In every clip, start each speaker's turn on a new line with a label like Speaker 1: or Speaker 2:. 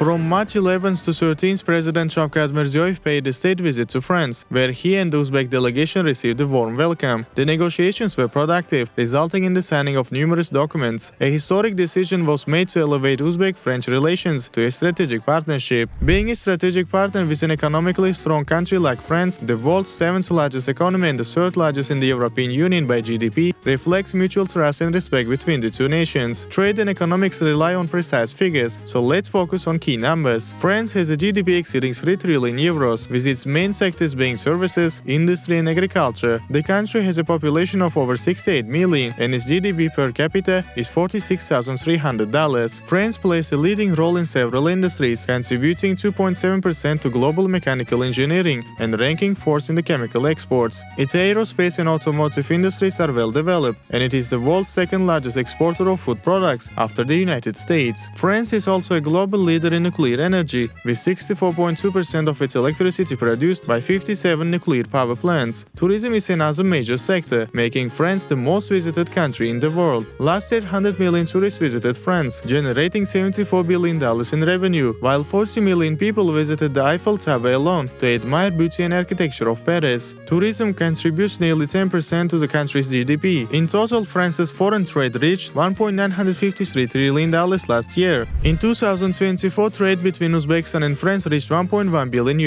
Speaker 1: From March 11th to 13th, President Shavkat Mirziyoyev paid a state visit to France, where he and the Uzbek delegation received a warm welcome. The negotiations were productive, resulting in the signing of numerous documents. A historic decision was made to elevate Uzbek-French relations to a strategic partnership. Being a strategic partner with an economically strong country like France, the world's 7th largest economy and the 3rd largest in the European Union by GDP, reflects mutual trust and respect between the two nations. Trade and economics rely on precise figures, so let's focus on key numbers. France has a GDP exceeding 3 trillion euros, with its main sectors being services, industry and agriculture. The country has a population of over 68 million, and its GDP per capita is $46,300. France plays a leading role in several industries, contributing 2.7% to global mechanical engineering and ranking 4th in the chemical exports. Its aerospace and automotive industries are well developed, and it is the world's 2nd largest exporter of food products after the United States. France is also a global leader in nuclear energy, with 64.2% of its electricity produced by 57 nuclear power plants. Tourism is another major sector, making France the most visited country in the world. Last year, 100 million tourists visited France, generating $74 billion in revenue, while 40 million people visited the Eiffel Tower alone to admire beauty and architecture of Paris. Tourism contributes nearly 10% to the country's GDP. In total, France's foreign trade reached $1.953 trillion last year. In 2024, trade between Uzbekistan and France reached $1.1 billion,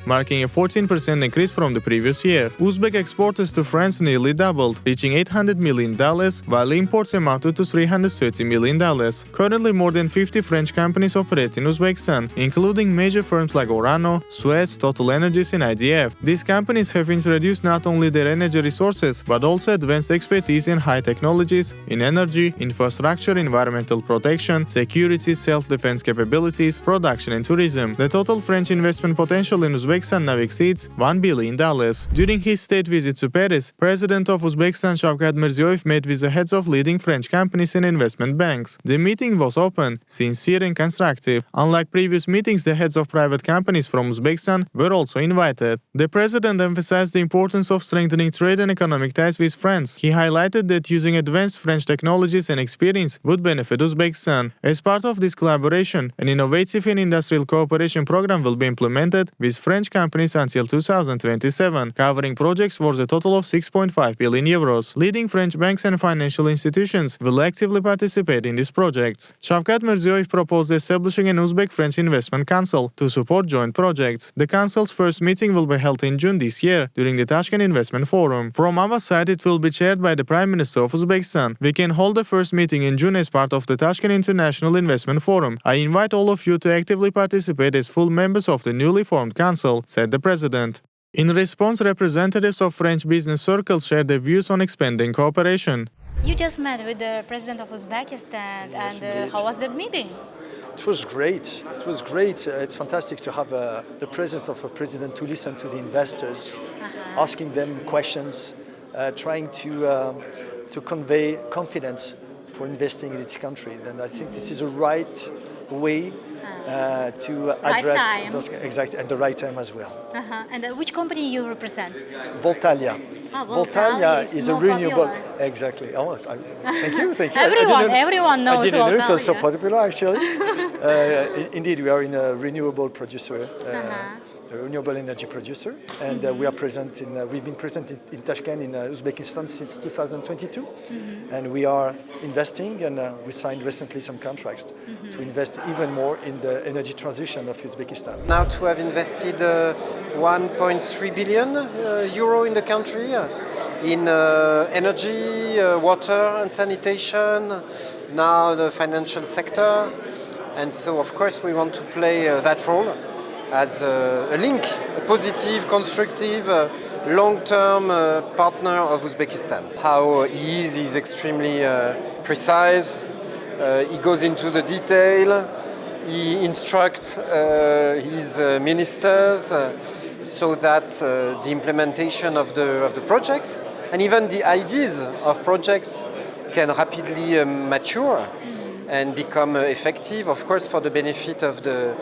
Speaker 1: marking a 14% increase from the previous year. Uzbek exporters to France nearly doubled, reaching $800 million, while imports amounted to $330 million. Currently, more than 50 French companies operate in Uzbekistan, including major firms like Orano, Suez, Total Energies and IDF. These companies have introduced not only their energy resources, but also advanced expertise in high technologies, in energy, infrastructure, environmental protection, security, self-defense capabilities, production and tourism. The total French investment potential in Uzbekistan now exceeds $1 billion. During his state visit to Paris, President of Uzbekistan Shavkat Mirziyoyev met with the heads of leading French companies and investment banks. The meeting was open, sincere and constructive. Unlike previous meetings, the heads of private companies from Uzbekistan were also invited. The president emphasized the importance of strengthening trade and economic ties with France. He highlighted that using advanced French technologies and experience would benefit Uzbekistan. As part of this collaboration, an innovative and industrial cooperation program will be implemented with French companies until 2027, covering projects worth a total of 6.5 billion euros. Leading French banks and financial institutions will actively participate in these projects. Shavkat Mirziyoyev proposed establishing an Uzbek-French investment council to support joint projects. The council's first meeting will be held in June this year during the Tashkent Investment Forum. From our side, it will be chaired by the Prime Minister of Uzbekistan. We can hold the first meeting in June as part of the Tashkent International Investment Forum. I invite all of you to actively participate as full members of the newly formed council, said the president. In response, representatives of French business circles shared their views on expanding cooperation.
Speaker 2: You just met with the president of Uzbekistan,
Speaker 3: Yes,
Speaker 2: and how was the meeting?
Speaker 3: It was great. It was great. It's fantastic to have the presence of a president to listen to the investors, asking them questions, trying to convey confidence for investing in its country. And I think this is a right way to address
Speaker 2: time.
Speaker 3: those, exactly, at the right time as well.
Speaker 2: And which company you represent?
Speaker 3: Voltalia.
Speaker 2: Voltalia
Speaker 3: is a
Speaker 2: more
Speaker 3: renewable.
Speaker 2: popular.
Speaker 3: Exactly. Oh, thank you.
Speaker 2: Everyone knows
Speaker 3: I didn't know it was so
Speaker 2: Voltalia.
Speaker 3: popular, actually. Indeed, we are in a renewable producer, a renewable energy producer, and we've been present in Tashkent in Uzbekistan since 2022, and we are investing, and we signed recently some contracts to invest even more in the energy transition of Uzbekistan.
Speaker 4: Now to have invested 1.3 billion euro in the country in energy, water and sanitation, now the financial sector, and so of course we want to play that role as a link, a positive, constructive, long-term partner of Uzbekistan. How he is extremely precise, he goes into the detail, he instructs his ministers so that the implementation of the projects and even the ideas of projects can rapidly mature and become effective, of course, for the benefit of the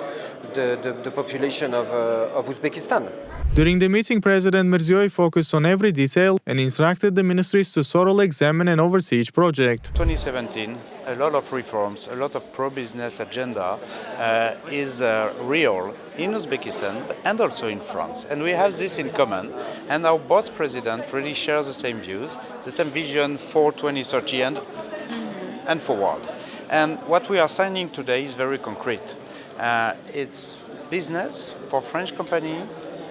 Speaker 4: the population of Uzbekistan.
Speaker 1: During the meeting, President Mirziyoyev focused on every detail and instructed the ministries to thoroughly examine and oversee each project.
Speaker 5: 2017, a lot of reforms, a lot of pro-business agenda is real in Uzbekistan and also in France. And we have this in common. And our both president really shares the same views, the same vision for 2030 and forward. And what we are signing today is very concrete. It's business for French company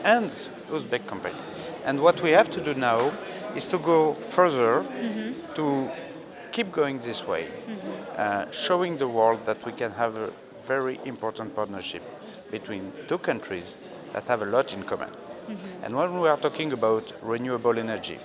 Speaker 5: and Uzbek company. And what we have to do now is to go further, to keep going this way, showing the world that we can have a very important partnership between two countries that have a lot in common. And when we are talking about renewable energy,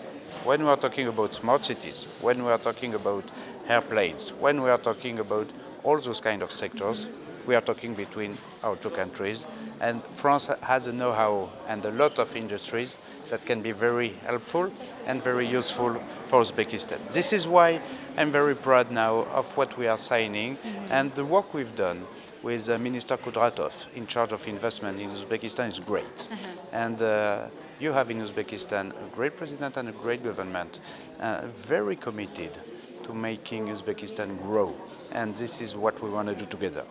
Speaker 5: when we are talking about smart cities, when we are talking about airplanes, when we are talking about all those kind of sectors, we are talking between our two countries. And France has a know-how and a lot of industries that can be very helpful and very useful for Uzbekistan. This is why I'm very proud now of what we are signing and the work we've done with Minister Kudratov in charge of investment in Uzbekistan is great. And you have in Uzbekistan a great president and a great government, very committed to making Uzbekistan grow. And this is what we want to do together.